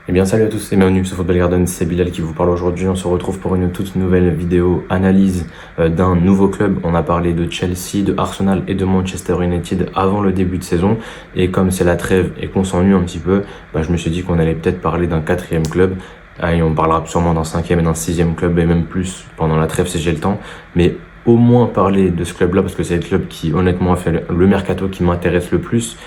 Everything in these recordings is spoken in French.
Eh bien salut à tous et bienvenue sur Football Garden, c'est Bilal qui vous parle aujourd'hui. On se retrouve pour une toute nouvelle vidéo analyse d'un nouveau club. On a parlé de Chelsea, de Arsenal et de Manchester United avant le début de saison. Et comme c'est la trêve et qu'on s'ennuie un petit peu, je me suis dit qu'on allait peut-être parler d'un quatrième club. Et on parlera sûrement d'un cinquième et d'un sixième club et même plus pendant la trêve si j'ai le temps. Mais au moins parler de ce club-là parce que c'est le club qui honnêtement a fait le mercato qui m'intéresse le plus.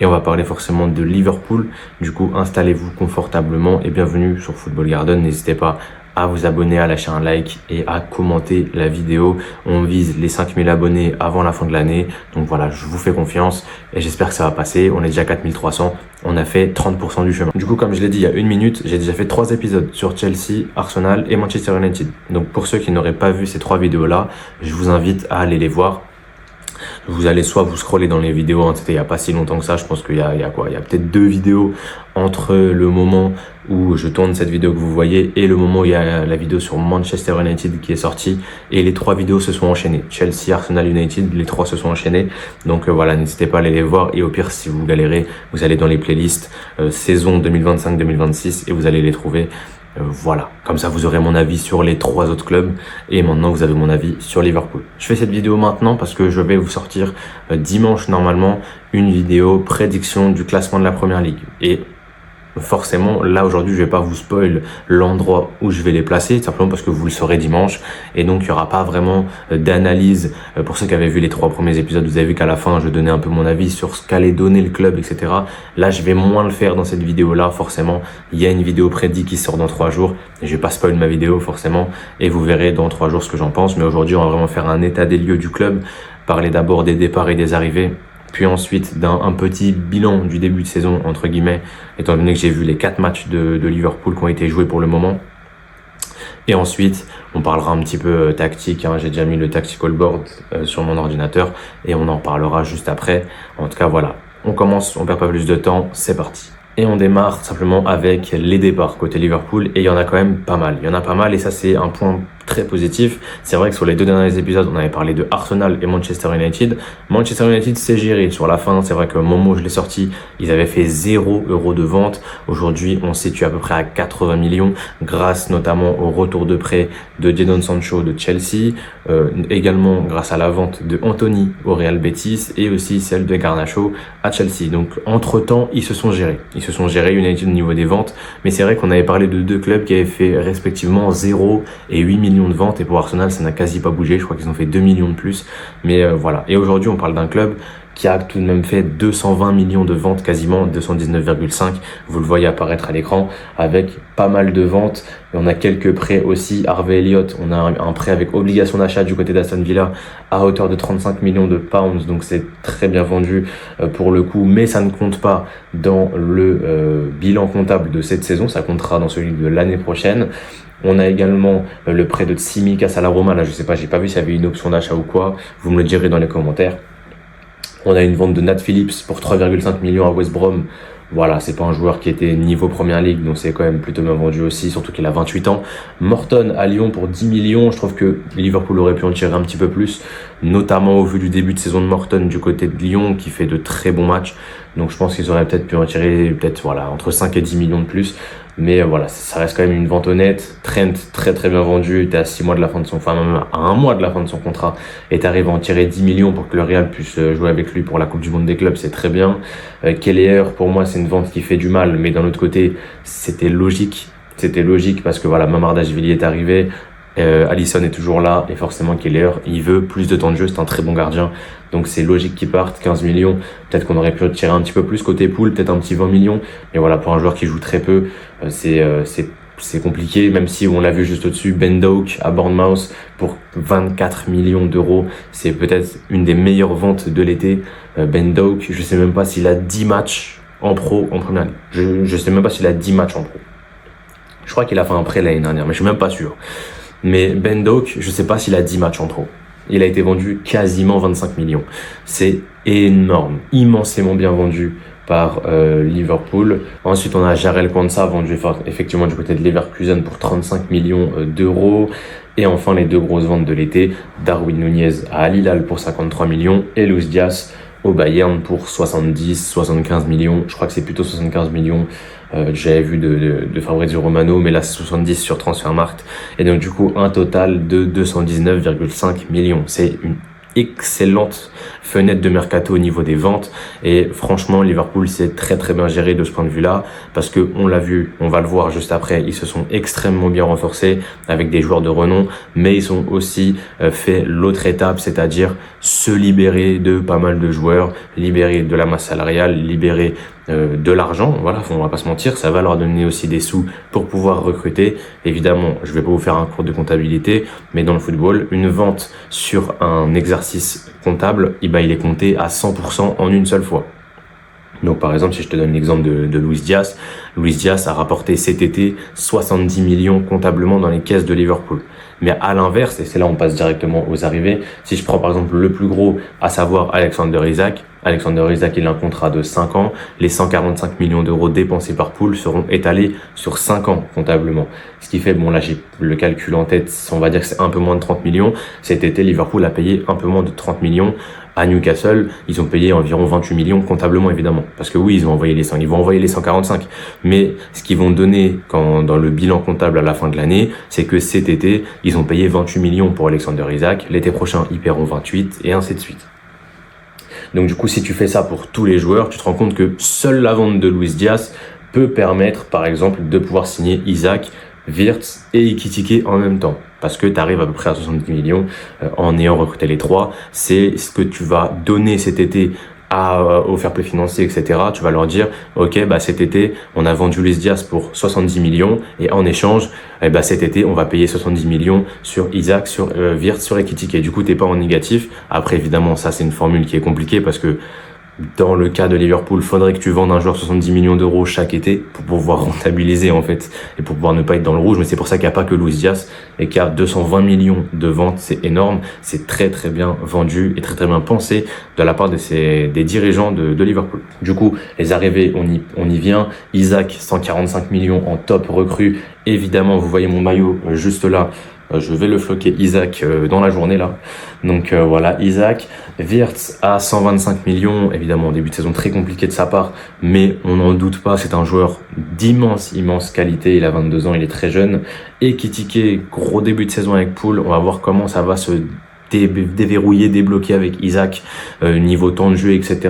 Et on va parler forcément de Liverpool. Du coup, installez-vous confortablement et bienvenue sur Football Garden. N'hésitez pas à vous abonner, à lâcher un like et à commenter la vidéo. On vise les 5000 abonnés avant la fin de l'année. Donc voilà, je vous fais confiance et j'espère que ça va passer. On est déjà 4300. On a fait 30% du chemin. Du coup, comme je l'ai dit il y a une minute, j'ai déjà fait 3 épisodes sur Chelsea, Arsenal et Manchester United. Donc pour ceux qui n'auraient pas vu ces 3 vidéos-là, je vous invite à aller les voir. Vous allez soit vous scroller dans les vidéos, hein, c'était il n'y a pas si longtemps que ça, je pense qu'il y a peut-être 2 vidéos entre le moment où je tourne cette vidéo que vous voyez et le moment où il y a la vidéo sur Manchester United qui est sortie, et les 3 vidéos se sont enchaînées. Chelsea, Arsenal, United, les 3 se sont enchaînés. Donc voilà, n'hésitez pas à aller les voir, et au pire si vous galérez, vous allez dans les playlists saison 2025-2026 et vous allez les trouver. Voilà, comme ça vous aurez mon avis sur les 3 autres clubs et maintenant vous avez mon avis sur Liverpool. Je fais cette vidéo maintenant parce que je vais vous sortir dimanche normalement une vidéo prédiction du classement de la Première Ligue. Et forcément, là aujourd'hui, je vais pas vous spoil l'endroit où je vais les placer, simplement parce que vous le saurez dimanche. Et donc, il y aura pas vraiment d'analyse. Pour ceux qui avaient vu les 3 premiers épisodes, vous avez vu qu'à la fin, je donnais un peu mon avis sur ce qu'allait donner le club, etc. Là, je vais moins le faire dans cette vidéo-là, forcément. Il y a une vidéo prédit qui sort dans 3 jours. Et je vais pas spoil ma vidéo, forcément. Et vous verrez dans 3 jours ce que j'en pense. Mais aujourd'hui, on va vraiment faire un état des lieux du club. Parler d'abord des départs et des arrivées. Puis ensuite d'un petit bilan du début de saison, entre guillemets, étant donné que j'ai vu les 4 matchs de Liverpool qui ont été joués pour le moment. Et ensuite, on parlera un petit peu tactique, hein. J'ai déjà mis le tactical board sur mon ordinateur et on en parlera juste après. En tout cas, voilà, on commence, on perd pas plus de temps, c'est parti. Et on démarre simplement avec les départs côté Liverpool, et il y en a quand même pas mal. Il y en a pas mal et ça c'est un point très positif. C'est vrai que sur les 2 derniers épisodes, on avait parlé de Arsenal et Manchester United. Manchester United s'est géré sur la fin. C'est vrai qu'au moment où je l'ai sorti, ils avaient fait 0 € de vente. Aujourd'hui, on se situe à peu près à 80 millions grâce notamment au retour de prêt de Jadon Sancho de Chelsea, également grâce à la vente de Anthony au Real Betis et aussi celle de Garnacho à Chelsea. Donc entre-temps, ils se sont gérés. Ils se sont gérés United au niveau des ventes, mais c'est vrai qu'on avait parlé de 2 clubs qui avaient fait respectivement 0 et 8 millions de ventes, et pour Arsenal ça n'a quasi pas bougé, je crois qu'ils ont fait 2 millions de plus, mais voilà. Et aujourd'hui on parle d'un club qui a tout de même fait 220 millions de ventes, quasiment 219,5, vous le voyez apparaître à l'écran, avec pas mal de ventes. Et on a quelques prêts aussi. Harvey Elliott, on a un prêt avec obligation d'achat du côté d'Aston Villa à hauteur de 35 millions de pounds, donc c'est très bien vendu pour le coup, mais ça ne compte pas dans le bilan comptable de cette saison, ça comptera dans celui de l'année prochaine. On a également le prêt de Tsimikas à la Roma, là je sais pas, j'ai pas vu s'il y avait une option d'achat ou quoi, vous me le direz dans les commentaires. On a une vente de Nat Phillips pour 3,5 millions à West Brom. Voilà, c'est pas un joueur qui était niveau Première Ligue, donc c'est quand même plutôt bien vendu aussi, surtout qu'il a 28 ans. Morton à Lyon pour 10 millions, je trouve que Liverpool aurait pu en tirer un petit peu plus, notamment au vu du début de saison de Morton du côté de Lyon, qui fait de très bons matchs. Donc je pense qu'ils auraient peut-être pu en tirer entre 5 et 10 millions de plus. Mais voilà, ça reste quand même une vente honnête. Trent, très très bien vendu, il était à 6 mois de la fin de son, même à 1 mois de la fin de son contrat, et arrive à en tirer 10 millions pour que le Real puisse jouer avec lui pour la Coupe du Monde des clubs, c'est très bien. Kelleher, pour moi, c'est une vente qui fait du mal, mais d'un autre côté, c'était logique. C'était logique parce que voilà, Mamardashvili est arrivé, Alisson est toujours là, et forcément Kelleher, il veut plus de temps de jeu, c'est un très bon gardien, donc c'est logique qu'il parte. 15 millions, peut-être qu'on aurait pu tirer un petit peu plus côté pool, peut-être un petit 20 millions, mais voilà, pour un joueur qui joue très peu, c'est compliqué, même si on l'a vu juste au-dessus, Ben Doak à Bournemouth pour 24 millions d'euros, c'est peut-être une des meilleures ventes de l'été. Ben Doak, je sais même pas s'il a 10 matchs en pro en première ligue, je sais même pas s'il a 10 matchs en pro, je crois qu'il a fait un prêt l'année dernière, mais je suis même pas sûr. Mais Ben Doak, je sais pas s'il a 10 matchs en pro. Il a été vendu quasiment 25 millions. C'est énorme, immensément bien vendu par Liverpool. Ensuite, on a Jarell Quansah vendu effectivement du côté de Leverkusen pour 35 millions d'euros. Et enfin, les 2 grosses ventes de l'été, Darwin Nunez à Al Hilal pour 53 millions et Luis Diaz au Bayern pour 70-75 millions. Je crois que c'est plutôt 75 millions J'avais vu de Fabrizio Romano, mais là c'est 70 sur Transfermarkt. Et donc du coup, un total de 219,5 millions. C'est une excellente fenêtre de mercato au niveau des ventes, et franchement Liverpool s'est très très bien géré de ce point de vue-là, parce que on l'a vu, on va le voir juste après, ils se sont extrêmement bien renforcés avec des joueurs de renom, mais ils ont aussi fait l'autre étape, c'est-à-dire se libérer de pas mal de joueurs, libérer de la masse salariale, libérer de l'argent, voilà, on va pas se mentir, ça va leur donner aussi des sous pour pouvoir recruter. Évidemment, je vais pas vous faire un cours de comptabilité, mais dans le football, une vente sur un exercice comptable, il est compté à 100% en une seule fois. Donc par exemple, si je te donne l'exemple de Luis Diaz, Luis Diaz a rapporté cet été 70 millions comptablement dans les caisses de Liverpool. Mais à l'inverse, et c'est là où on passe directement aux arrivées, si je prends par exemple le plus gros, à savoir Alexander Isak, il a un contrat de 5 ans, les 145 millions d'euros dépensés par Pool seront étalés sur 5 ans comptablement. Ce qui fait, bon là j'ai le calcul en tête, on va dire que c'est un peu moins de 30 millions. Cet été, Liverpool a payé un peu moins de 30 millions. À Newcastle, ils ont payé environ 28 millions comptablement évidemment, parce que oui, ils vont envoyer les 145, mais ce qu'ils vont donner dans le bilan comptable à la fin de l'année, c'est que cet été, ils ont payé 28 millions pour Alexander Isak, l'été prochain, ils paieront 28 et ainsi de suite. Donc du coup, si tu fais ça pour tous les joueurs, tu te rends compte que seule la vente de Luis Diaz peut permettre, par exemple, de pouvoir signer Isak, Wirtz et Ekitike en même temps, parce que tu arrives à peu près à 70 millions en ayant recruté les trois. C'est ce que tu vas donner cet été au fair play financier, etc. Tu vas leur dire, ok, cet été, on a vendu Luis Diaz pour 70 millions et en échange, cet été, on va payer 70 millions sur Isak, sur Wirtz, sur Ekitike. Du coup, t'es pas en négatif. Après, évidemment, ça, c'est une formule qui est compliquée parce que dans le cas de Liverpool, faudrait que tu vendes un joueur 70 millions d'euros chaque été pour pouvoir rentabiliser en fait et pour pouvoir ne pas être dans le rouge. Mais c'est pour ça qu'il n'y a pas que Luis Diaz et qu'il y a 220 millions de ventes, c'est énorme. C'est très très bien vendu et très très bien pensé de la part des dirigeants de Liverpool. Du coup, les arrivées, on y vient. Isak, 145 millions en top recrue. Évidemment, vous voyez mon maillot juste là. Je vais le floquer Isak dans la journée là. Donc voilà, Isak. Wirtz à 125 millions, évidemment au début de saison très compliqué de sa part, mais on n'en doute pas, c'est un joueur d'immense qualité, il a 22 ans, il est très jeune. Et Ekitike, gros début de saison avec Pool, on va voir comment ça va se déverrouiller, débloquer avec Isak, niveau temps de jeu, etc.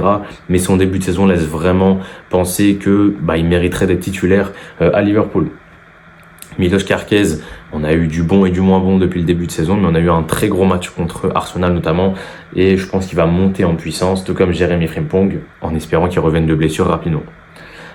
Mais son début de saison laisse vraiment penser que il mériterait d'être titulaire à Liverpool. Milos Kerkez, on a eu du bon et du moins bon depuis le début de saison, mais on a eu un très gros match contre Arsenal notamment, et je pense qu'il va monter en puissance, tout comme Jérémy Frimpong, en espérant qu'il revienne de blessure rapidement.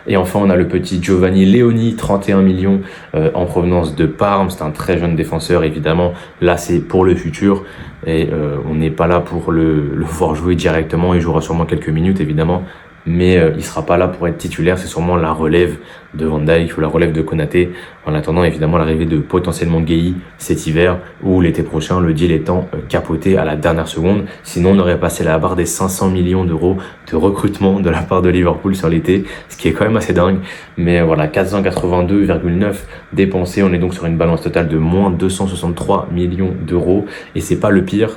Et enfin, on a le petit Giovanni Leoni, 31 millions en provenance de Parme. C'est un très jeune défenseur, évidemment. Là, c'est pour le futur, et on n'est pas là pour le voir jouer directement. Il jouera sûrement quelques minutes, évidemment, mais il sera pas là pour être titulaire. C'est sûrement la relève de Van Dijk ou la relève de Konaté, en attendant évidemment l'arrivée de potentiellement Gueye cet hiver ou l'été prochain, le deal étant capoté à la dernière seconde. Sinon, on aurait passé la barre des 500 millions d'euros de recrutement de la part de Liverpool sur l'été, ce qui est quand même assez dingue. Mais voilà, 482,9 dépensés. On est donc sur une balance totale de moins 263 millions d'euros. Et c'est pas le pire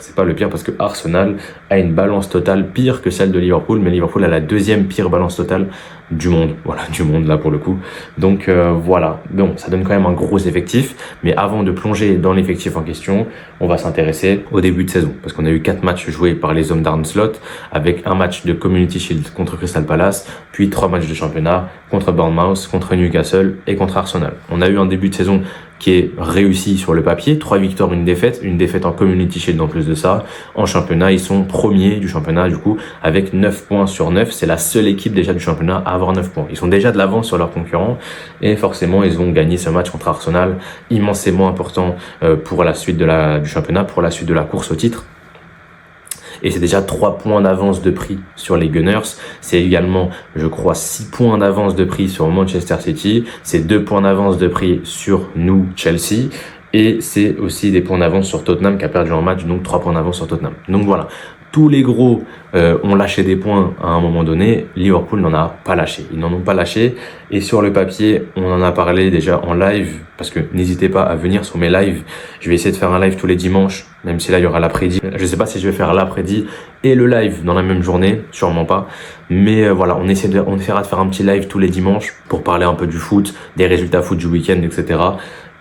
parce que Arsenal a une balance totale pire que celle de Liverpool, mais Liverpool a la deuxième pire balance totale du monde. Voilà, du monde là pour le coup. Donc voilà, bon, ça donne quand même un gros effectif. Mais avant de plonger dans l'effectif en question, on va s'intéresser au début de saison. Parce qu'on a eu 4 matchs joués par les hommes d'Arne Slot, avec un match de Community Shield contre Crystal Palace, puis 3 matchs de championnat contre Bournemouth, contre Newcastle et contre Arsenal. On a eu un début de saison qui est réussi sur le papier, 3 victoires, une défaite en Community Shield en plus de ça. En championnat, ils sont premiers du championnat du coup avec 9 points sur 9. C'est la seule équipe déjà du championnat à avoir 9 points. Ils sont déjà de l'avance sur leurs concurrents et forcément ils ont gagné ce match contre Arsenal, immensément important pour la suite du championnat, pour la suite de la course au titre. Et c'est déjà 3 points d'avance de prix sur les Gunners. C'est également, je crois, 6 points d'avance de prix sur Manchester City. C'est 2 points d'avance de prix sur nous, Chelsea. Et c'est aussi des points d'avance sur Tottenham qui a perdu un match, donc 3 points d'avance sur Tottenham. Donc voilà, tous les gros ont lâché des points à un moment donné. Liverpool n'en a pas lâché. Ils n'en ont pas lâché. Et sur le papier, on en a parlé déjà en live, parce que n'hésitez pas à venir sur mes lives. Je vais essayer de faire un live tous les dimanches, même si là il y aura l'après-midi. Je sais pas si je vais faire l'après-midi et le live dans la même journée, sûrement pas. Mais voilà, on essaiera de faire un petit live tous les dimanches pour parler un peu du foot, des résultats foot du week-end, etc.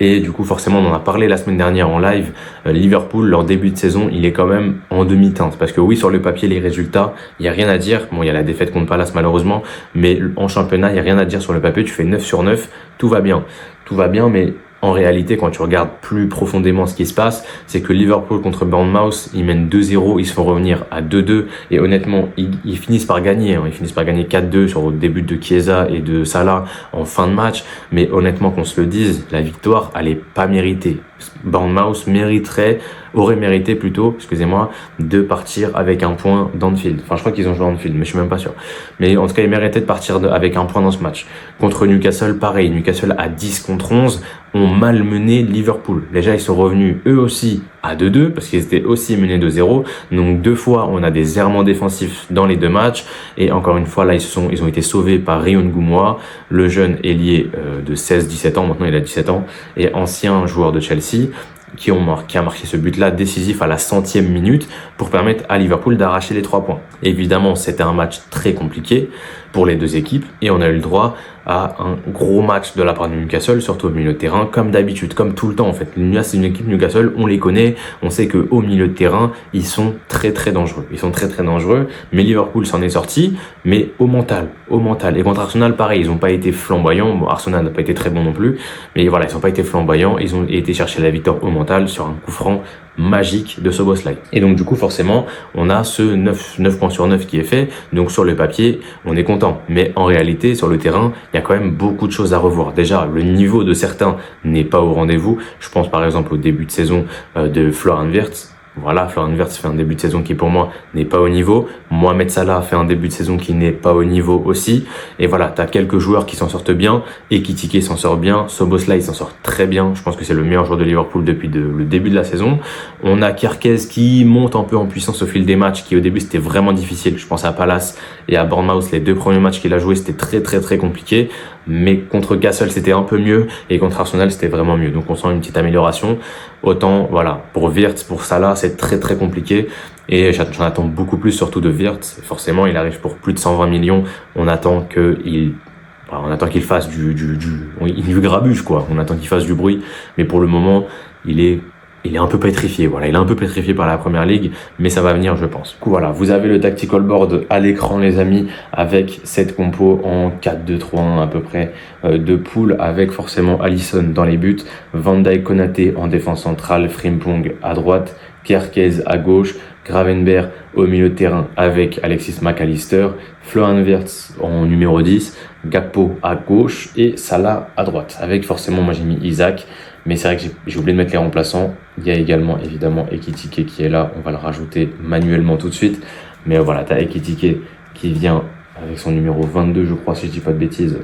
Et du coup, forcément, on en a parlé la semaine dernière en live. Liverpool, leur début de saison, il est quand même en demi-teinte. Parce que oui, sur le papier, les résultats, il n'y a rien à dire. Bon, il y a la défaite contre Palace malheureusement, mais en championnat, il n'y a rien à dire sur le papier. Tu fais 9 sur 9, tout va bien. Tout va bien, mais en réalité, quand tu regardes plus profondément ce qui se passe, c'est que Liverpool contre Bournemouth, ils mènent 2-0, ils se font revenir à 2-2 et honnêtement, ils finissent par gagner. Ils finissent par gagner 4-2 sur le début de Chiesa et de Salah en fin de match. Mais honnêtement, qu'on se le dise, la victoire, elle est pas méritée. Bournemouth aurait mérité plutôt, excusez-moi, de partir avec un point d'Anfield. Enfin, je crois qu'ils ont joué à Anfield, mais je suis même pas sûr. Mais en tout cas, ils méritaient de partir avec un point dans ce match. Contre Newcastle, pareil. Newcastle à 10 contre 11 ont malmené Liverpool. Déjà, ils sont revenus eux aussi à 2-2 parce qu'ils étaient aussi menés 2-0. Donc 2 fois, on a des errements défensifs dans les 2 matchs. Et encore une fois, là, ils ont été sauvés par Rion Goumoua, le jeune ailier de 16-17 ans. Maintenant, il a 17 ans et ancien joueur de Chelsea, qui a marqué ce but-là décisif à la 100e minute pour permettre à Liverpool d'arracher les 3 points. Évidemment, c'était un match très compliqué pour les 2 équipes et on a eu le droit à un gros match de la part de Newcastle, surtout au milieu de terrain, comme d'habitude, comme tout le temps en fait. C'est une équipe Newcastle, on les connaît, on sait qu'au milieu de terrain, ils sont très très dangereux. Ils sont très très dangereux, mais Liverpool s'en est sorti, mais au mental. Et contre Arsenal, pareil, ils n'ont pas été flamboyants. Bon, Arsenal n'a pas été très bon non plus, mais voilà, ils n'ont pas été flamboyants, ils ont été chercher la victoire au mental sur un coup franc magique de Szoboszlai. Et donc du coup forcément on a ce 9 points sur 9 qui est fait, donc sur le papier on est content, mais en réalité sur le terrain il y a quand même beaucoup de choses à revoir. Déjà le niveau de certains n'est pas au rendez-vous, je pense par exemple au début de saison de Florian Wirtz. Voilà, Florian Wirtz fait un début de saison qui pour moi n'est pas au niveau. Mohamed Salah fait un début de saison qui n'est pas au niveau aussi. Et voilà, t'as quelques joueurs qui s'en sortent bien. Ekitike s'en sort bien. Szoboszlai s'en sort très bien. Je pense que c'est le meilleur joueur de Liverpool depuis le début de la saison. On a Kerkez qui monte un peu en puissance au fil des matchs, qui au début c'était vraiment difficile. Je pense à Palace et à Bournemouth, les 2 premiers matchs qu'il a joué c'était très très très compliqué. Mais contre Castle c'était un peu mieux et contre Arsenal c'était vraiment mieux. Donc on sent une petite amélioration. Autant voilà, pour Wirtz, pour Salah c'est très très compliqué et j'en attends beaucoup plus surtout de Wirtz. Forcément il arrive pour plus de 120 millions. On attend qu'il fasse du grabuge quoi. On attend qu'il fasse du bruit. Mais pour le moment il est un peu pétrifié, voilà. Il est un peu pétrifié par la première ligue, mais ça va venir, je pense. Du coup, voilà. Vous avez le tactical board à l'écran, les amis, avec cette compo en 4-2-3-1 à peu près de poule, avec forcément Alisson dans les buts, Van Dijk, Konaté en défense centrale, Frimpong à droite, Kerkez à gauche, Gravenberch au milieu de terrain avec Alexis McAllister, Florian Wirtz en numéro 10, Gakpo à gauche et Salah à droite. Avec forcément, moi j'ai mis Isaac, mais c'est vrai que j'ai oublié de mettre les remplaçants. Il y a également évidemment Ekitike qui est là, on va le rajouter manuellement tout de suite. Mais voilà, tu as Ekitike qui vient avec son numéro 22, je crois, si je dis pas de bêtises,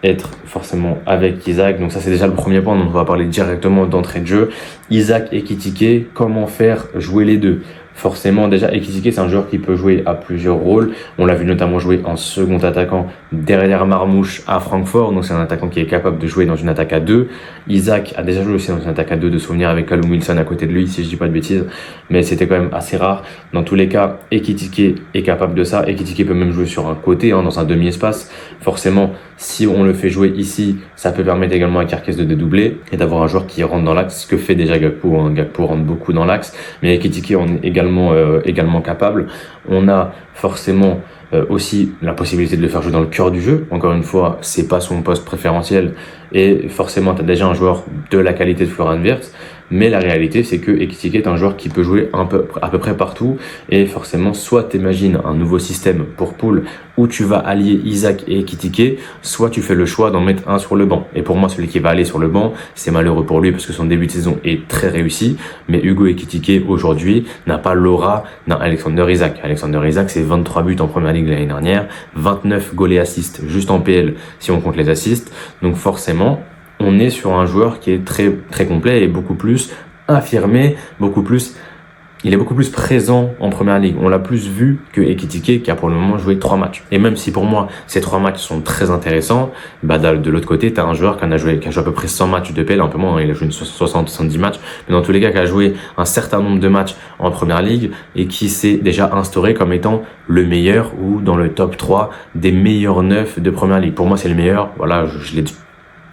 être forcément avec Isaac. Donc ça c'est déjà le premier point, donc on va parler directement d'entrée de jeu. Isaac et Ekitike, comment faire jouer les deux? Forcément, déjà, Ekitike, c'est un joueur qui peut jouer à plusieurs rôles. On l'a vu notamment jouer en second attaquant derrière Marmouche à Francfort. Donc, c'est un attaquant qui est capable de jouer dans une attaque à 2. Isaac a déjà joué aussi dans une attaque à 2 de souvenir avec Callum Wilson à côté de lui, si je dis pas de bêtises. Mais c'était quand même assez rare. Dans tous les cas, Ekitike est capable de ça. Ekitike peut même jouer sur un côté, dans un demi-espace. Forcément, si on le fait jouer ici, ça peut permettre également à Kerkez de dédoubler et d'avoir un joueur qui rentre dans l'axe, ce que fait déjà Gakpo. Gakpo rentre beaucoup dans l'axe. Mais Ekitike en est également capable. On a forcément aussi la possibilité de le faire jouer dans le cœur du jeu. Encore une fois, c'est pas son poste préférentiel et forcément tu as déjà un joueur de la qualité de Florian Wirtz, mais la réalité c'est que Ekitike est un joueur qui peut jouer à peu près partout et forcément soit t'imagines un nouveau système pour poule où tu vas allier Isaac et Ekitike, soit tu fais le choix d'en mettre un sur le banc. Et pour moi celui qui va aller sur le banc, c'est malheureux pour lui parce que son début de saison est très réussi, mais Hugo Ekitike aujourd'hui n'a pas l'aura d'un Alexander Isak. Alexander Isak c'est 23 buts en première ligue l'année dernière, 29 goals et assists juste en PL si on compte les assists, donc forcément on est sur un joueur qui est très très complet et beaucoup plus affirmé, beaucoup plus il est beaucoup plus présent en première ligue. On l'a plus vu que Ekitike qui a pour le moment joué 3 matchs. Et même si pour moi, ces 3 matchs sont très intéressants, bah, de l'autre côté, tu as un joueur qui a joué à peu près 100 matchs de PL, un peu moins, il a joué 60-70 matchs, mais dans tous les cas, qui a joué un certain nombre de matchs en première ligue et qui s'est déjà instauré comme étant le meilleur ou dans le top 3 des meilleurs 9 de première ligue. Pour moi, c'est le meilleur. Voilà, je l'ai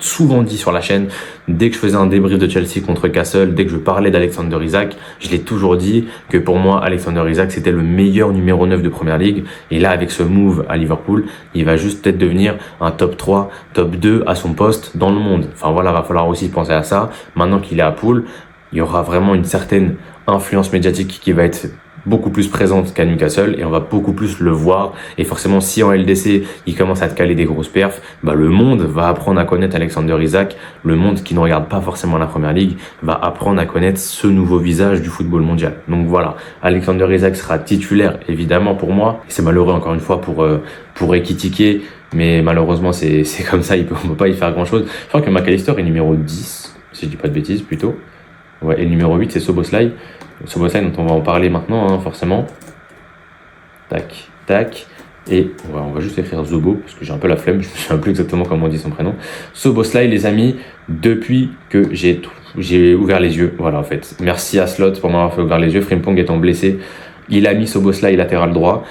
souvent dit sur la chaîne, dès que je faisais un débrief de Chelsea contre Castle, dès que je parlais d'Alexander Isak, je l'ai toujours dit que pour moi, Alexander Isak, c'était le meilleur numéro 9 de Première Ligue. Et là, avec ce move à Liverpool, il va juste peut-être devenir un top 3, top 2 à son poste dans le monde. Enfin voilà, va falloir aussi penser à ça. Maintenant qu'il est à Poole, il y aura vraiment une certaine influence médiatique qui va être beaucoup plus présente qu'à Newcastle et on va beaucoup plus le voir. Et forcément, si en LDC, il commence à te caler des grosses perfs, bah, le monde va apprendre à connaître Alexander Isak. Le monde qui ne regarde pas forcément la première ligue va apprendre à connaître ce nouveau visage du football mondial. Donc voilà, Alexander Isak sera titulaire, évidemment, pour moi. C'est malheureux, encore une fois, pour Ekitike, mais malheureusement, c'est comme ça, on peut pas y faire grand chose. Je crois que McAllister est numéro 10, si je dis pas de bêtises, plutôt. Ouais, et le numéro 8, c'est Szoboszlai. Szoboszlai, dont on va en parler maintenant, hein, forcément. Tac, tac. Et on va juste écrire Zobo, parce que j'ai un peu la flemme, je ne sais plus exactement comment on dit son prénom. Szoboszlai, les amis, depuis que j'ai ouvert les yeux. Voilà, en fait. Merci à Slot pour m'avoir fait ouvrir les yeux. Frimpong étant blessé, il a mis Szoboszlai latéral droit.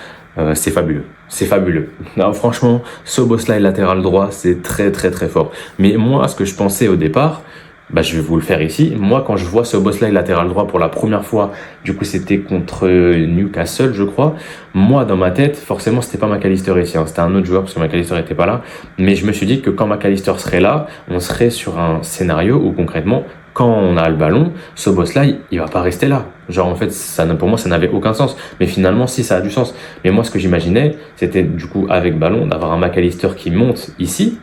C'est fabuleux. C'est fabuleux. Non, franchement, Szoboszlai latéral droit, c'est très, très, très fort. Mais moi, ce que je pensais au départ, bah, je vais vous le faire ici. Moi, quand je vois Szoboszlai latéral droit pour la première fois, du coup, c'était contre Newcastle, je crois. Moi, dans ma tête, forcément, c'était pas McAllister ici, hein. C'était un autre joueur parce que McAllister était pas là. Mais je me suis dit que quand McAllister serait là, on serait sur un scénario où concrètement, quand on a le ballon, Szoboszlai, il va pas rester là. Genre, en fait, pour moi, ça n'avait aucun sens. Mais finalement, si, ça a du sens. Mais moi, ce que j'imaginais, c'était du coup, avec ballon, d'avoir un McAllister qui monte ici,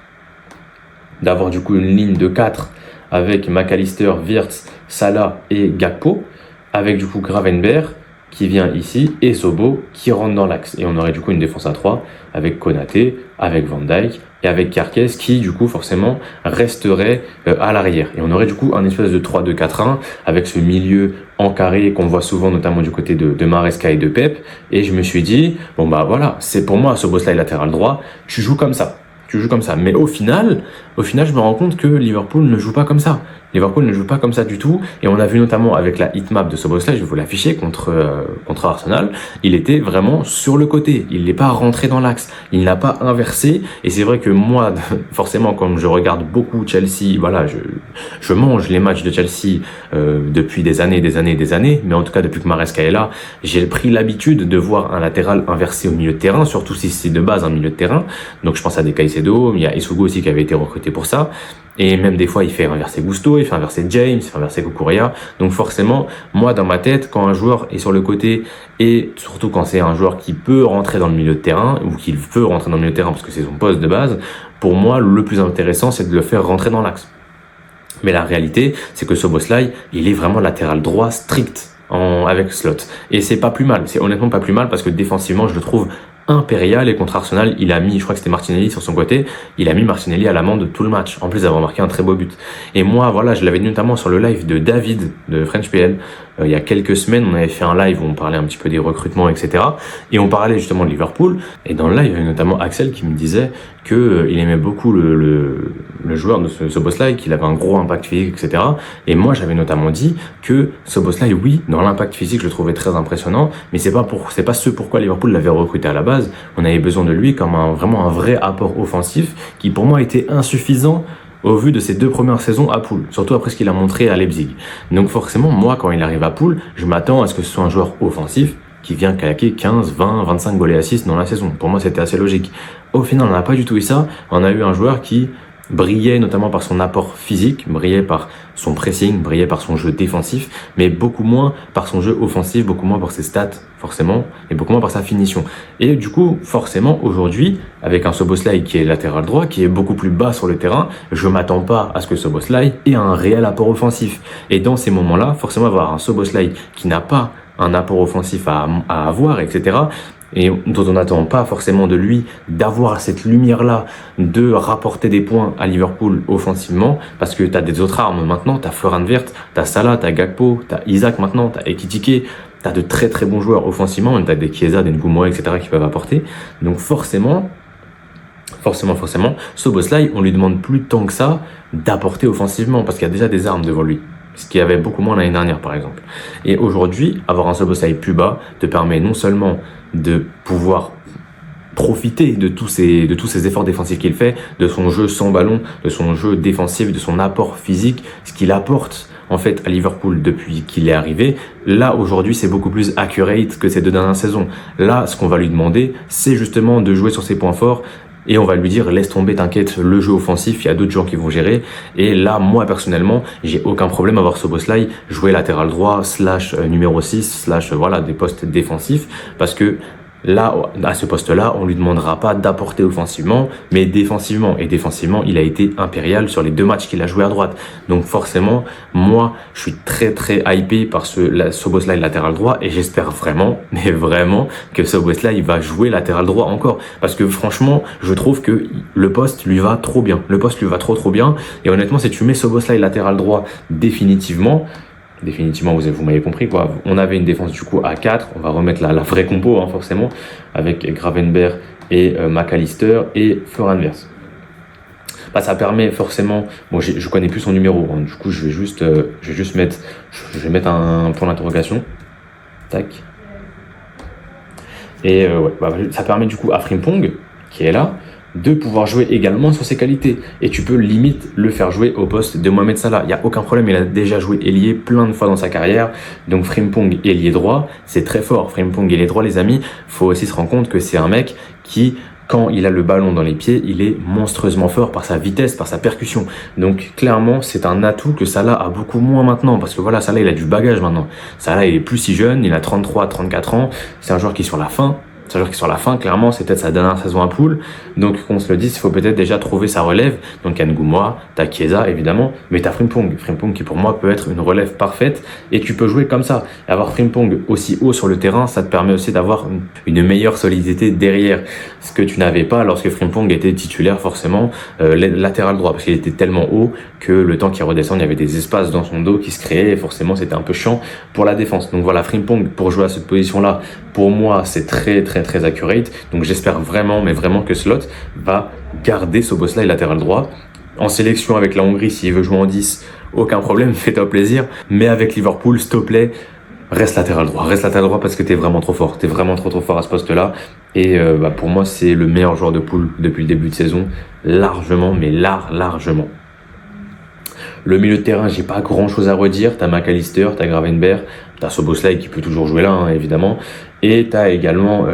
d'avoir du coup une ligne de 4 avec McAllister, Wirtz, Salah et Gakpo, avec du coup Gravenberch qui vient ici et Zobo qui rentre dans l'axe. Et on aurait du coup une défense à 3 avec Konaté, avec Van Dijk et avec Kerkez qui du coup forcément resterait à l'arrière. Et on aurait du coup un espèce de 3-2-4-1 avec ce milieu en carré qu'on voit souvent notamment du côté de Maresca et de Pep. Et je me suis dit, bon bah voilà, c'est pour moi Szoboszlai latéral droit, tu joues comme ça. Mais au final, je me rends compte que Liverpool ne joue pas comme ça. Liverpool ne joue pas comme ça du tout. Et on a vu notamment avec la hitmap de Szoboszlai, je vais vous l'afficher, contre Arsenal, il était vraiment sur le côté. Il n'est pas rentré dans l'axe. Il n'a pas inversé. Et c'est vrai que moi, forcément, comme je regarde beaucoup Chelsea, voilà, je mange les matchs de Chelsea depuis des années. Mais en tout cas, depuis que Maresca est là, j'ai pris l'habitude de voir un latéral inversé au milieu de terrain, surtout si c'est de base un milieu de terrain. Donc je pense à des Caicedo, il y a Isugu aussi qui avait été recruté pour ça. Et même des fois, il fait inverser Gusto, il fait inverser James, il fait inverser Cucurella. Donc forcément, moi, dans ma tête, quand un joueur est sur le côté, et surtout quand c'est un joueur qui peut rentrer dans le milieu de terrain, ou qu'il veut rentrer dans le milieu de terrain parce que c'est son poste de base, pour moi, le plus intéressant, c'est de le faire rentrer dans l'axe. Mais la réalité, c'est que Szoboszlai, il est vraiment latéral droit strict avec Slot. Et c'est pas plus mal. C'est honnêtement pas plus mal parce que défensivement, je le trouve impérial. Et contre Arsenal, il a mis, je crois que c'était Martinelli sur son côté, il a mis Martinelli à l'amende tout le match, en plus d'avoir marqué un très beau but. Et moi, voilà, je l'avais dit notamment sur le live de David de French PL. Il y a quelques semaines, on avait fait un live où on parlait un petit peu des recrutements, etc. Et on parlait justement de Liverpool. Et dans le live, il y avait notamment Axel qui me disait que il aimait beaucoup le joueur de Szoboszlai, qu'il avait un gros impact physique, etc. Et moi, j'avais notamment dit que Szoboszlai, oui, dans l'impact physique, je le trouvais très impressionnant, mais c'est pas ce pourquoi Liverpool l'avait recruté à la base. On avait besoin de lui comme vraiment un vrai apport offensif qui, pour moi, était insuffisant au vu de ses 2 premières saisons à Poole, surtout après ce qu'il a montré à Leipzig. Donc forcément, moi, quand il arrive à Poole, je m'attends à ce que ce soit un joueur offensif qui vient claquer 15, 20, 25 goals et assists dans la saison. Pour moi, c'était assez logique. Au final, on n'a pas du tout eu ça. On a eu un joueur qui brillait notamment par son apport physique, brillait par son pressing, brillait par son jeu défensif, mais beaucoup moins par son jeu offensif, beaucoup moins par ses stats, forcément, et beaucoup moins par sa finition. Et du coup, forcément, aujourd'hui, avec un Szoboszlai qui est latéral droit, qui est beaucoup plus bas sur le terrain, je m'attends pas à ce que Szoboszlai ait un réel apport offensif. Et dans ces moments-là, forcément, avoir un Szoboszlai qui n'a pas un apport offensif à avoir, etc., et dont on n'attend pas forcément de lui d'avoir cette lumière-là, de rapporter des points à Liverpool offensivement, parce que tu as des autres armes maintenant, tu as Florian Wirtz, tu as Salah, tu as Gakpo, tu as Isak maintenant, tu as Ekitike, T'as de très très bons joueurs offensivement, t'as des Chiesa, des Ngoumoua, etc. qui peuvent apporter. Donc forcément, Szoboszlai, on lui demande plus tant que ça d'apporter offensivement parce qu'il y a déjà des armes devant lui. Ce qu'il y avait beaucoup moins l'année dernière, par exemple. Et aujourd'hui, avoir un Szoboszlai plus bas te permet non seulement de pouvoir profiter de tous ces efforts défensifs qu'il fait, de son jeu sans ballon, de son jeu défensif, de son apport physique, ce qu'il apporte en fait à Liverpool depuis qu'il est arrivé. Là, aujourd'hui, c'est beaucoup plus accurate que ces 2 dernières saisons. Là, ce qu'on va lui demander, c'est justement de jouer sur ses points forts. Et on va lui dire, laisse tomber, t'inquiète, le jeu offensif, il y a d'autres gens qui vont gérer. Et là, moi, personnellement, j'ai aucun problème à voir Szoboszlai jouer latéral droit, / numéro 6, / voilà, des postes défensifs. Parce que là, à ce poste-là, on lui demandera pas d'apporter offensivement, mais défensivement. Et défensivement, il a été impérial sur les 2 matchs qu'il a joué à droite. Donc forcément, moi, je suis très très hypé par Szoboszlai latéral droit et j'espère vraiment, mais vraiment, que Szoboszlai va jouer latéral droit encore. Parce que franchement, je trouve que le poste lui va trop bien. Le poste lui va trop bien. Et honnêtement, si tu mets Szoboszlai latéral droit définitivement, vous m'avez compris quoi. On avait une défense du coup à 4, on va remettre la vraie compo forcément, avec Gravenberch et McAllister et Florian Wirtz. Ça permet forcément, bon je connais plus son numéro, du coup je vais mettre un point d'interrogation, tac. Et ça permet du coup à Frimpong, qui est là, de pouvoir jouer également sur ses qualités. Et tu peux limite le faire jouer au poste de Mohamed Salah. Il n'y a aucun problème, il a déjà joué ailier plein de fois dans sa carrière. Donc Frimpong ailier droit, c'est très fort. Frimpong ailier droit, les amis, faut aussi se rendre compte que c'est un mec qui, quand il a le ballon dans les pieds, il est monstrueusement fort par sa vitesse, par sa percussion. Donc clairement, c'est un atout que Salah a beaucoup moins maintenant. Parce que voilà, Salah, il a du bagage maintenant. Salah, il est plus si jeune, il a 33, 34 ans. C'est un joueur qui est sur la fin. Clairement, c'est peut-être sa dernière saison à Pool. Donc, qu'on se le dise, il faut peut-être déjà trouver sa relève. Donc, il y a Ngoumoua, t'as Chiesa, évidemment, mais t'as Frimpong. Frimpong qui, pour moi, peut être une relève parfaite. Et tu peux jouer comme ça. Et avoir Frimpong aussi haut sur le terrain, ça te permet aussi d'avoir une meilleure solidité derrière. Ce que tu n'avais pas lorsque Frimpong était titulaire, forcément, latéral droit. Parce qu'il était tellement haut que le temps qu'il redescende, il y avait des espaces dans son dos qui se créaient. Et forcément, c'était un peu chiant pour la défense. Donc, voilà, Frimpong, pour jouer à cette position-là, pour moi, c'est très accurate. Donc j'espère vraiment, mais vraiment que Slot va garder Szoboszlai latéral droit. En sélection avec la Hongrie, s'il veut jouer en 10, aucun problème, fais-toi plaisir. Mais avec Liverpool, s'il te plaît, reste latéral droit. Reste latéral droit parce que t'es vraiment trop fort. T'es vraiment trop fort à ce poste-là. Et pour moi, c'est le meilleur joueur de poule depuis le début de saison. Largement, mais largement. Le milieu de terrain, j'ai pas grand chose à redire. T'as McAllister, t'as Gravenberch, t'as Szoboszlai qui peut toujours jouer là, évidemment. Et t'as également,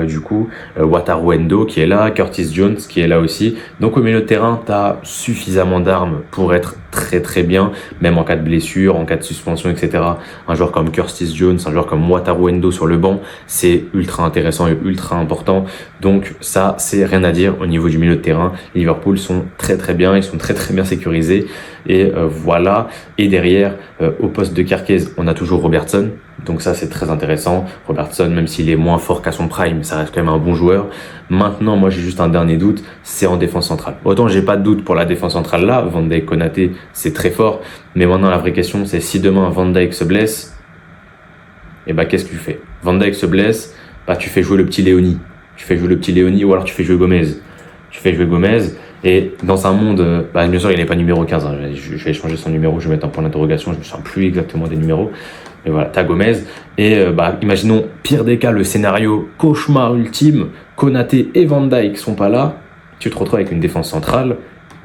Wataru Endo qui est là, Curtis Jones qui est là aussi. Donc au milieu de terrain, t'as suffisamment d'armes pour être très bien, même en cas de blessure, en cas de suspension, etc. Un joueur comme Curtis Jones, un joueur comme Wataru Endo sur le banc, c'est ultra intéressant et ultra important. Donc ça, c'est rien à dire au niveau du milieu de terrain. Liverpool sont très bien, ils sont très bien sécurisés. Et voilà. Et derrière, au poste de Kerkez, on a toujours Robertson. Donc ça, c'est très intéressant. Robertson, même s'il est moins fort qu'à son prime, ça reste quand même un bon joueur. Maintenant, moi, j'ai juste un dernier doute, c'est en défense centrale. Autant j'ai pas de doute pour la défense centrale là, Van Dijk, Konaté, c'est très fort. Mais maintenant, la vraie question, c'est si demain Van Dijk se blesse, qu'est-ce que tu fais? Van Dijk se blesse, tu fais jouer le petit Léoni. Ou alors tu fais jouer Gomez. Et dans un monde, bien sûr, il n'est pas numéro 15. Je vais changer son numéro, je vais mettre un point d'interrogation, je ne me souviens plus exactement des numéros. Mais voilà, t'as Gomez. Et imaginons, pire des cas, le scénario cauchemar ultime, Konaté et Van Dijk sont pas là. Tu te retrouves avec une défense centrale,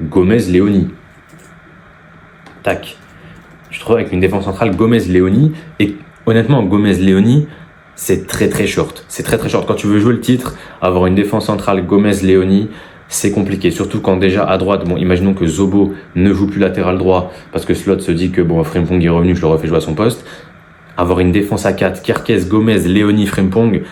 Gomez-Léoni. Tac. Tu te retrouves avec une défense centrale, Gomez-Léoni. Et honnêtement, Gomez-Léoni, c'est très short. C'est très short. Quand tu veux jouer le titre, avoir une défense centrale, Gomez-Léoni, c'est compliqué, surtout quand déjà à droite, imaginons que Zobo ne joue plus latéral droit parce que Slot se dit que Frimpong est revenu, je le refais jouer à son poste. Avoir une défense à 4, Kerkez, Gomez, Léoni, Frimpong,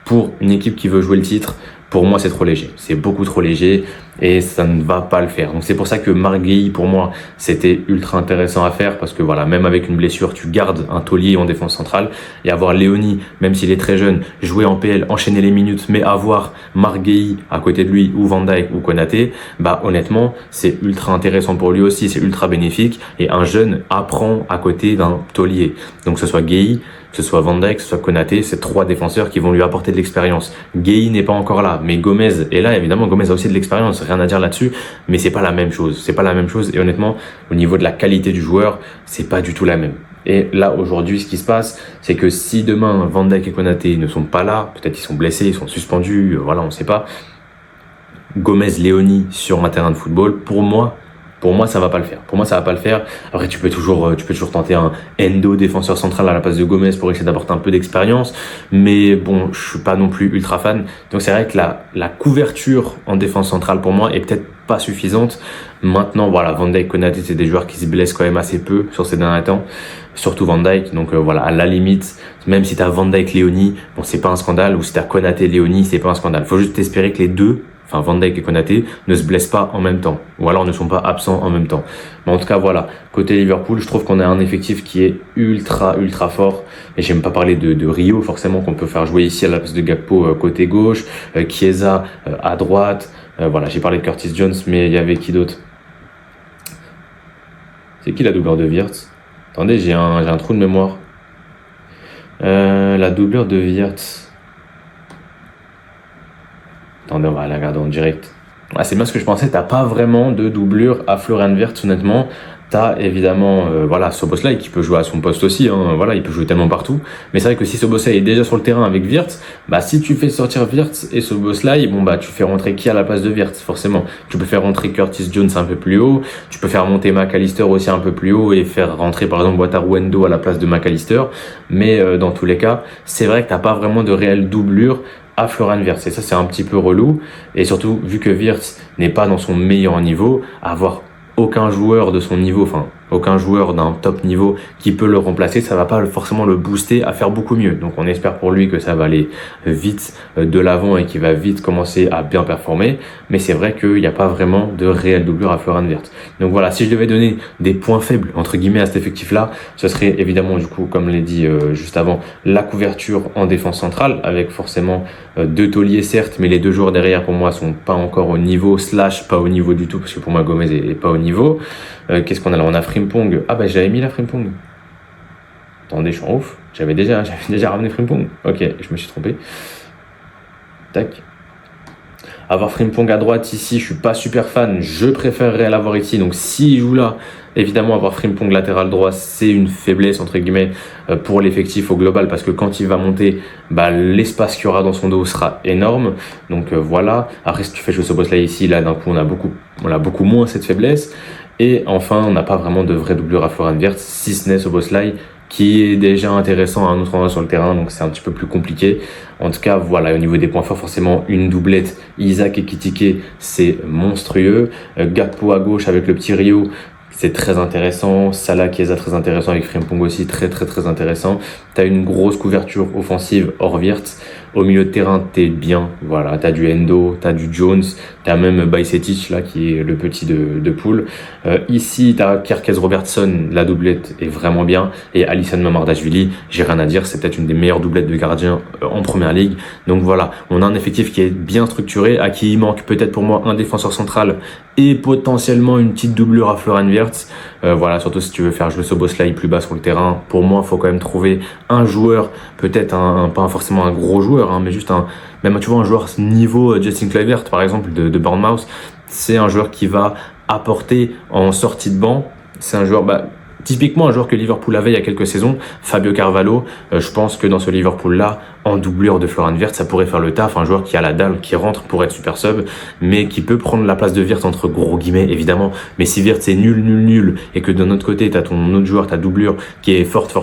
pour une équipe qui veut jouer le titre, pour moi c'est trop léger. C'est beaucoup trop léger. et ça ne va pas le faire. Donc c'est pour ça que Marc Guéhi, pour moi, c'était ultra intéressant à faire parce que voilà, même avec une blessure, tu gardes un taulier en défense centrale et avoir Léoni, même s'il est très jeune, jouer en PL, enchaîner les minutes, mais avoir Marc Guéhi à côté de lui ou Van Dijk ou Konaté, bah honnêtement, c'est ultra intéressant pour lui aussi, c'est ultra bénéfique et un jeune apprend à côté d'un taulier. Donc que ce soit Guéhi, que ce soit Van Dijk, que ce soit Konaté, c'est 3 défenseurs qui vont lui apporter de l'expérience. Guéhi n'est pas encore là, mais Gomez est là. Évidemment, Gomez a aussi de l'expérience, rien à dire là-dessus, mais c'est pas la même chose. C'est pas la même chose et honnêtement, au niveau de la qualité du joueur, c'est pas du tout la même. Et là, aujourd'hui, ce qui se passe, c'est que si demain, Van Dijk et Konaté ne sont pas là, peut-être ils sont blessés, ils sont suspendus, voilà, on sait pas. Gomez, Léoni sur un terrain de football, pour moi, ça va pas le faire. Pour moi, ça va pas le faire. Après, tu peux toujours tenter un Endo défenseur central à la place de Gomez pour essayer d'apporter un peu d'expérience. Mais bon, je suis pas non plus ultra fan. Donc, c'est vrai que la couverture en défense centrale pour moi est peut-être pas suffisante. Maintenant, voilà, Van Dijk, Konaté, c'est des joueurs qui se blessent quand même assez peu sur ces derniers temps. Surtout Van Dijk. Donc, voilà, à la limite, même si t'as Van Dijk, Léoni, bon, c'est pas un scandale. Ou si t'as Konaté, Léoni, c'est pas un scandale. Faut juste espérer que les deux, enfin Van Dijk et Konaté, ne se blessent pas en même temps, ou alors ne sont pas absents en même temps. Mais en tout cas, voilà, côté Liverpool, je trouve qu'on a un effectif qui est ultra fort, et j'aime pas parler de Rio, forcément, qu'on peut faire jouer ici à la place de Gakpo côté gauche, Chiesa à droite, voilà, j'ai parlé de Curtis Jones, mais il y avait qui d'autre? C'est qui la doubleur de Wirtz? Attendez, j'ai un trou de mémoire. La doubleur de Wirtz. Attendez, on va la regarder en direct. Ah, c'est bien ce que je pensais, t'as pas vraiment de doublure à Florian Wirtz, honnêtement. T'as évidemment voilà, Szoboszlai qui peut jouer à son poste aussi, hein, voilà, il peut jouer tellement partout. Mais c'est vrai que si Szoboszlai est déjà sur le terrain avec Wirtz, bah si tu fais sortir Wirtz et Szoboszlai, bon bah tu fais rentrer qui à la place de Wirtz, forcément. Tu peux faire rentrer Curtis Jones un peu plus haut, tu peux faire monter McAllister aussi un peu plus haut et faire rentrer par exemple Wataru Endo à la place de McAllister. Mais dans tous les cas, c'est vrai que t'as pas vraiment de réelle doublure à Florian Wirtz. Et ça, c'est un petit peu relou. Et surtout, vu que Wirtz n'est pas dans son meilleur niveau, avoir aucun joueur de son niveau, enfin aucun joueur d'un top niveau qui peut le remplacer, ça va pas forcément le booster à faire beaucoup mieux. Donc on espère pour lui que ça va aller vite de l'avant et qu'il va vite commencer à bien performer. Mais c'est vrai qu'il n'y a pas vraiment de réelle doublure à Florian Wirtz. Donc voilà, si je devais donner des points faibles entre guillemets à cet effectif-là, ce serait évidemment du coup, comme je l'ai dit juste avant, la couverture en défense centrale avec forcément 2 tauliers certes, mais les 2 joueurs derrière pour moi sont pas encore au niveau / pas au niveau du tout parce que pour moi Gomez est pas au niveau. Qu'est-ce qu'on a là? On a Frimpong. Ah bah j'avais mis la Frimpong. Attendez, je suis en ouf. J'avais déjà ramené Frimpong. Ok, je me suis trompé. Tac. Avoir Frimpong à droite ici, je suis pas super fan. Je préférerais l'avoir ici. Donc s'il joue là, évidemment avoir Frimpong latéral droit, c'est une faiblesse entre guillemets pour l'effectif au global parce que quand il va monter, bah, l'espace qu'il y aura dans son dos sera énorme. Donc voilà. Après si tu fais jouer ce boss là ici, là d'un coup on a beaucoup moins cette faiblesse. Et enfin, on n'a pas vraiment de vraie doublure à Florian Wirtz, si ce n'est Szoboszlai, qui est déjà intéressant à un autre endroit sur le terrain, donc c'est un petit peu plus compliqué. En tout cas, voilà, au niveau des points forts, forcément, une doublette, Isak et Kitike, c'est monstrueux. Gakpo à gauche avec le petit Rio, c'est très intéressant. Salah, Chiesa, très intéressant, avec Frimpong aussi, très intéressant. T'as une grosse couverture offensive hors Wirtz. Au milieu de terrain, t'es bien. Voilà, t'as du Endo, t'as du Jones, t'as même Bajcetic, là, qui est le petit de Poul. Ici, t'as Kerkez Robertson, la doublette est vraiment bien. Et Alisson Mamardashvili, j'ai rien à dire, c'est peut-être une des meilleures doublettes de gardiens en première ligue. Donc voilà, on a un effectif qui est bien structuré, à qui il manque peut-être pour moi un défenseur central et potentiellement une petite doublure à Florian Wirtz. Voilà, surtout si tu veux faire jouer Szoboszlai plus bas sur le terrain. Pour moi, il faut quand même trouver un joueur, peut-être pas forcément un gros joueur, hein, mais juste même tu vois un joueur niveau Justin Kluivert par exemple de Bournemouth. C'est un joueur qui va apporter en sortie de banc. C'est un joueur, typiquement un joueur que Liverpool avait il y a quelques saisons, Fabio Carvalho. Je pense que dans ce Liverpool-là, en doublure de Florian Wirtz, ça pourrait faire le taf. Un joueur qui a la dalle, qui rentre pour être super sub, mais qui peut prendre la place de Wirtz entre gros guillemets, évidemment. Mais si Wirtz est nul, et que de notre côté, t'as ton autre joueur, ta doublure, qui est forte,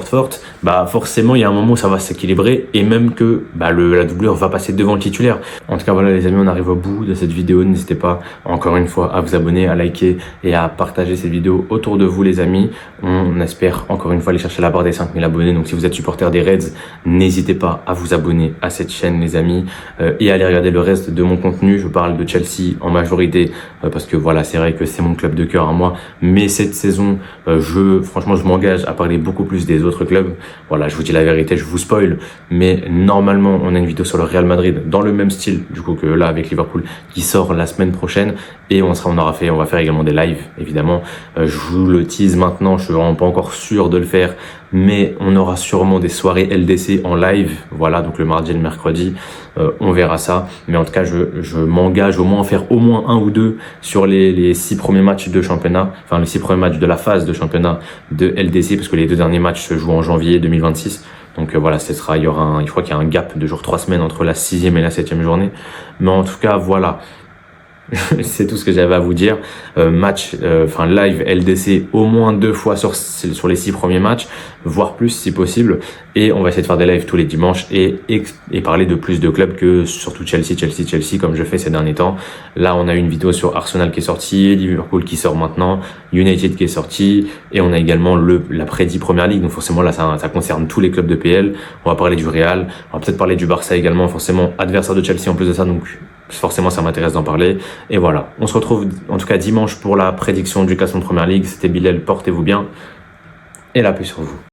bah forcément, il y a un moment où ça va s'équilibrer, et même que la doublure va passer devant le titulaire. En tout cas, voilà les amis, on arrive au bout de cette vidéo. N'hésitez pas, encore une fois, à vous abonner, à liker et à partager cette vidéo autour de vous, les amis. On espère, encore une fois, aller chercher la barre des 5000 abonnés. Donc, si vous êtes supporter des Reds, n'hésitez pas à vous vous abonner à cette chaîne les amis et aller regarder le reste de mon contenu. Je parle de Chelsea en majorité parce que voilà, c'est vrai que c'est mon club de cœur à moi, mais cette saison franchement je m'engage à parler beaucoup plus des autres clubs. Voilà, je vous dis la vérité, je vous spoil, mais normalement on a une vidéo sur le Real Madrid dans le même style du coup que là avec Liverpool qui sort la semaine prochaine, et on va faire également des lives évidemment. Je vous le tease maintenant, je suis vraiment pas encore sûr de le faire, mais on aura sûrement des soirées LDC en live, voilà, donc le mardi et le mercredi, on verra ça, mais en tout cas je m'engage au moins à faire au moins un ou deux sur les 6 premiers matchs de championnat, enfin les 6 premiers matchs de la phase de championnat de LDC, parce que les 2 derniers matchs se jouent en janvier 2026. Donc voilà, je crois qu'il y a un gap de genre 3 semaines entre la 6e et la 7e journée. Mais en tout cas, voilà. C'est tout ce que j'avais à vous dire. Live LDC au moins 2 fois sur les 6 premiers matchs, voire plus si possible. Et on va essayer de faire des lives tous les dimanches et parler de plus de clubs que surtout Chelsea comme je fais ces derniers temps. Là, on a une vidéo sur Arsenal qui est sortie, Liverpool qui sort maintenant, United qui est sorti, et on a également la prédit Première Ligue. Donc forcément là, ça concerne tous les clubs de PL. On va parler du Real, on va peut-être parler du Barça également, forcément adversaire de Chelsea en plus de ça. Donc forcément ça m'intéresse d'en parler. Et voilà, on se retrouve en tout cas dimanche pour la prédiction du classement de Première Ligue. C'était Bilal, portez-vous bien et la paix sur vous.